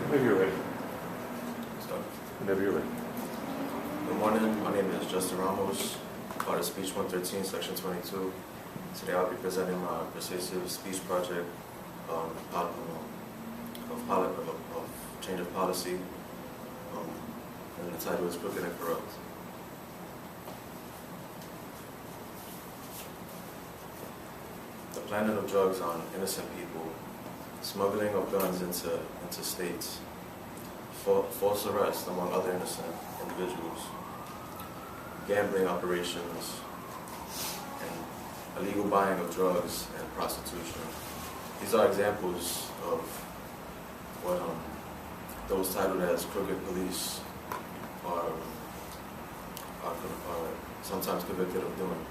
Whenever you're ready. So, Whenever you're ready. good morning. My name is Justin Ramos, part of Speech 113, Section 22. Today I'll be presenting my persuasive speech project of change of policy, and the title is Crooked and Corrupt. The planting of drugs on innocent people, smuggling of guns into states, false arrest among other innocent individuals, gambling operations, and illegal buying of drugs and prostitution. These are examples of what those titled as crooked police are sometimes convicted of doing.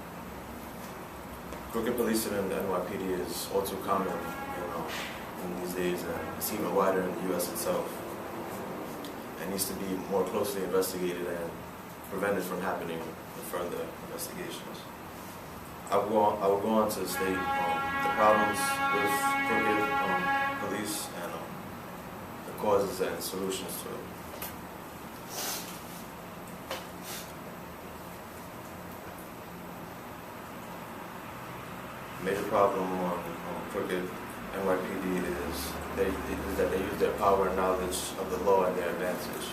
Crooked policing in the NYPD is all too common in these days, and it's even wider in the U.S. itself. It needs to be more closely investigated and prevented from happening in further investigations. I will go on to state the problems with crooked police and the causes and solutions to it. The major problem on crooked NYPD is that they use their power and knowledge of the law in their advantage.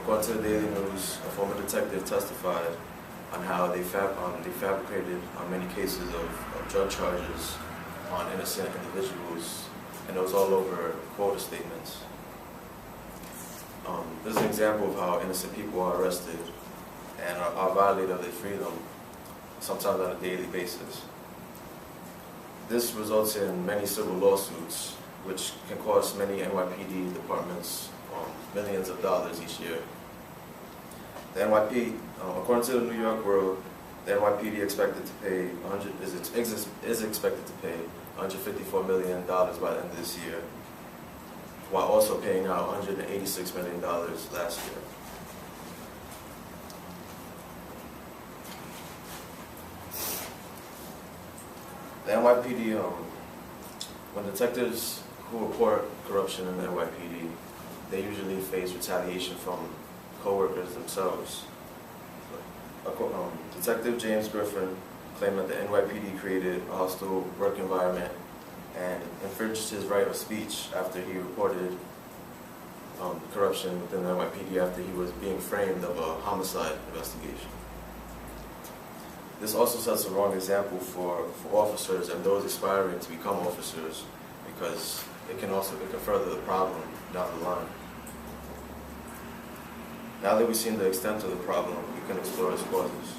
According to the Daily News, a former detective testified on how they fabricated many cases of drug charges on innocent individuals, and it was all over quota statements. This is an example of how innocent people are arrested and are violated of their freedom, sometimes on a daily basis. This results in many civil lawsuits, which can cost many NYPD departments millions of dollars each year. The NYPD, according to the New York World, the NYPD is expected to pay $154 million by the end of this year, while also paying out $186 million last year. The NYPD, when detectives who report corruption in the NYPD, they usually face retaliation from co-workers themselves. Detective James Griffin claimed that the NYPD created a hostile work environment and infringed his right of speech after he reported corruption within the NYPD after he was being framed of a homicide investigation. This also sets a wrong example for officers and those aspiring to become officers, because it can further the problem down the line. Now that we've seen the extent of the problem, we can explore its causes.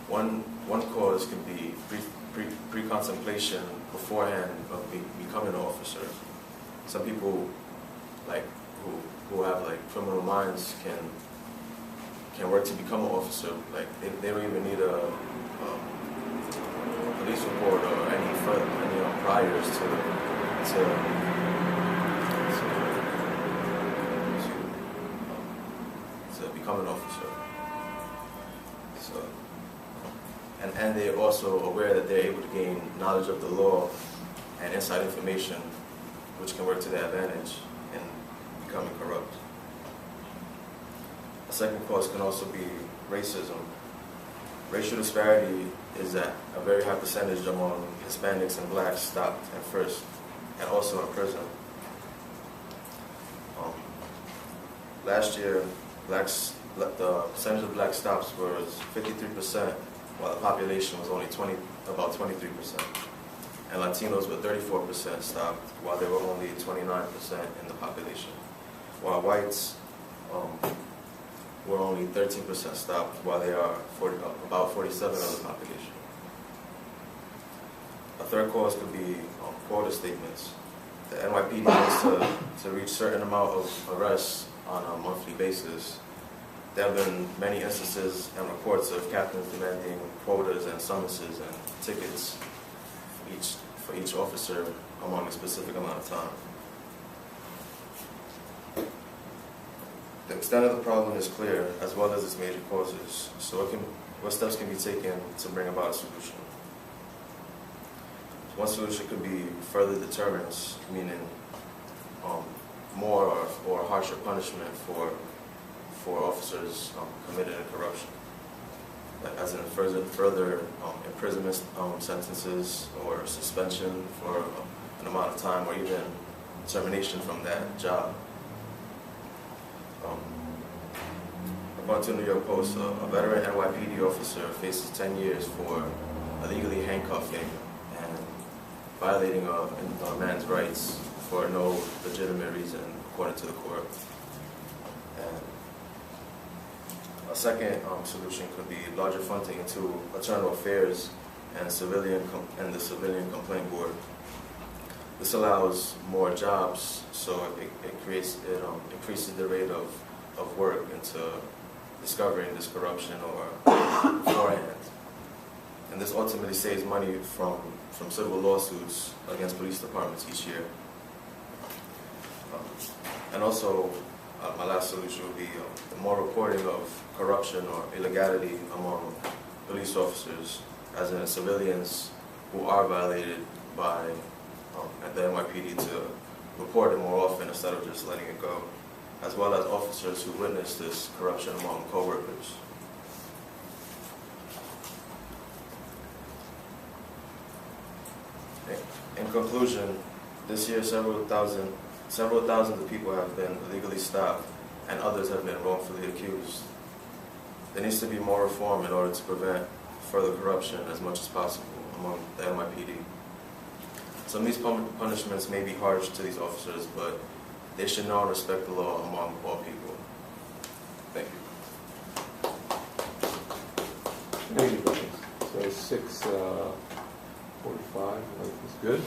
One cause can be pre-contemplation beforehand of becoming an officer. Some people, who have criminal minds, can work to become an officer. They don't even need a police report or any priors to become an officer. So, and they're also aware that they're able to gain knowledge of the law and inside information, which can work to their advantage in becoming corrupt. A second cause can also be racism. Racial disparity is at a very high percentage among Hispanics and blacks stopped at first, and also in prison. Last year, the percentage of black stops was 53%, while the population was only about 23%. And Latinos were 34% stopped, while they were only 29% in the population. While whites were only 13% stopped, while they are about 47% of the population. A third cause could be quota statements. The NYPD needs to reach a certain amount of arrests on a monthly basis. There have been many instances and reports of captains demanding quotas and summonses and tickets for each officer among a specific amount of time. The extent of the problem is clear, as well as its major causes, so what steps can be taken to bring about a solution? One solution could be further deterrence, meaning more or harsher punishment for officers committed in corruption, as in further imprisonment sentences or suspension for an amount of time, or even termination from that job. According to the New York Post, a veteran NYPD officer faces 10 years for illegally handcuffing and violating a man's rights for no legitimate reason, according to the court. And a second solution could be larger funding into internal affairs and the civilian complaint board. This allows more jobs, so it increases the rate of work into discovering this corruption or beforehand. And this ultimately saves money from civil lawsuits against police departments each year. And also, my last solution would be more reporting of corruption or illegality among police officers, as in civilians who are violated by the NYPD, to report it more often instead of just letting it go, as well as officers who witness this corruption among co-workers. In conclusion, this year several thousands of people have been illegally stopped and others have been wrongfully accused. There needs to be more reform in order to prevent further corruption as much as possible among the NYPD. Some of these punishments may be harsh to these officers, but they should know and respect the law among all people. Thank you. Thank you, Brian. So 6:45, is good.